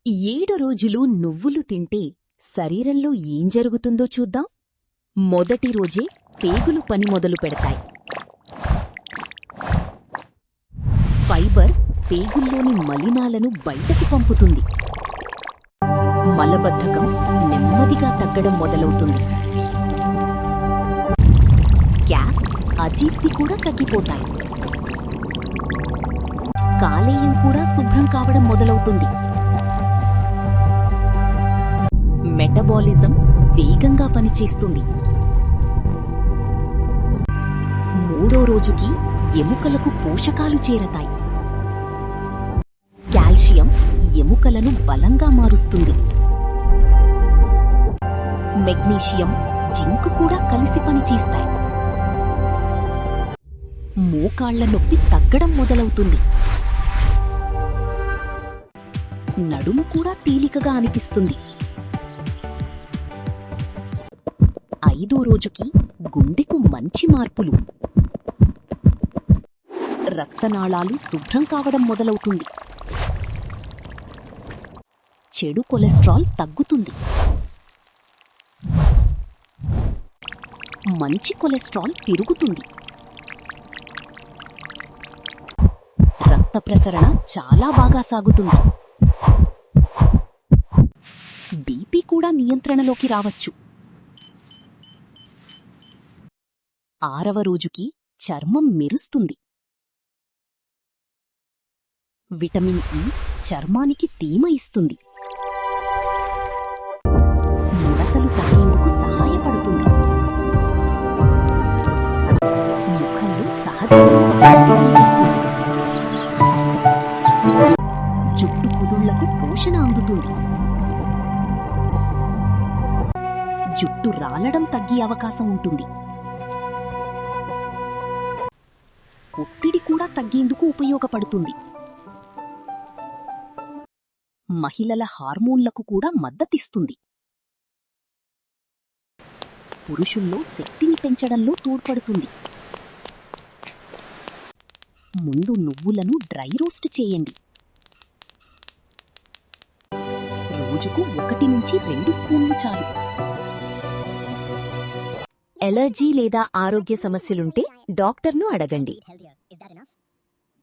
7 రోజులు నువ్వులు తింటే శరీరంలో ఏం జరుగుతుందో చూద్దాం. మొదటి రోజే పేగులు పని మొదలు పెడతాయి. ఫైబర్ పేగుల్లోని మలినాలను బయటకు పంపుతుంది. మలబద్ధకం నెమ్మదిగా తగ్గడం మొదలవుతుంది. గ్యాస్, అజీర్తి కూడా తగ్గిపోతాయి. కాలేయం కూడా శుభ్రం కావడం మొదలవుతుంది. మెటబాలిజం వేగంగా పనిచేస్తుంది. 3వ రోజుకి ఎముకలకు పోషకాలు చేరతాయి. కాల్షియం ఎముకలను బలంగా మారుస్తుంది. మెగ్నీషియం, జింక్ కూడా కలిసి పనిచేస్తాయి. మోకాళ్ల నొప్పి తగ్గడం మొదలవుతుంది. నడుము కూడా తేలికగా అనిపిస్తుంది. 5వ రోజుకి గుండెకు మంచి మార్పులు. రక్తనాళాలు శుభ్రం కావడం మొదలవుతుంది. చెడు కొలెస్ట్రాల్ తగ్గుతుంది. మంచి కొలెస్ట్రాల్ పెరుగుతుంది. రక్త ప్రసరణ చాలా బాగా సాగుతుంది. బీపీ కూడా నియంత్రణలోకి రావచ్చు. 6వ రోజుకి చర్మం మెరుస్తుంది. విటమిన్ ఇ చర్మానికి తేమ ఇస్తుంది. ముడతలు తగ్గేందుకు సహాయపడుతుంది. ముఖంలో సహజంగా జుట్టు కుదుళ్లకు పోషణ అందుతుంది. జుట్టు రాలడం తగ్గే అవకాశం ఉంటుంది. ఒత్తిడి కూడా తగ్గేందుకు ఉపయోగపడుతుంది. మహిళల హార్మోన్లకు కూడా మద్దతిస్తుంది. పురుషుల్లో శక్తిని పెంచడంలో తోడ్పడుతుంది. ముందు నువ్వులను డ్రై రోస్ట్ చేయండి. రోజుకు 1 నుంచి 2 స్పూన్లు చాలు. ఎలర్జీ లేదా ఆరోగ్య సమస్యలుంటే డాక్టర్ను అడగండి.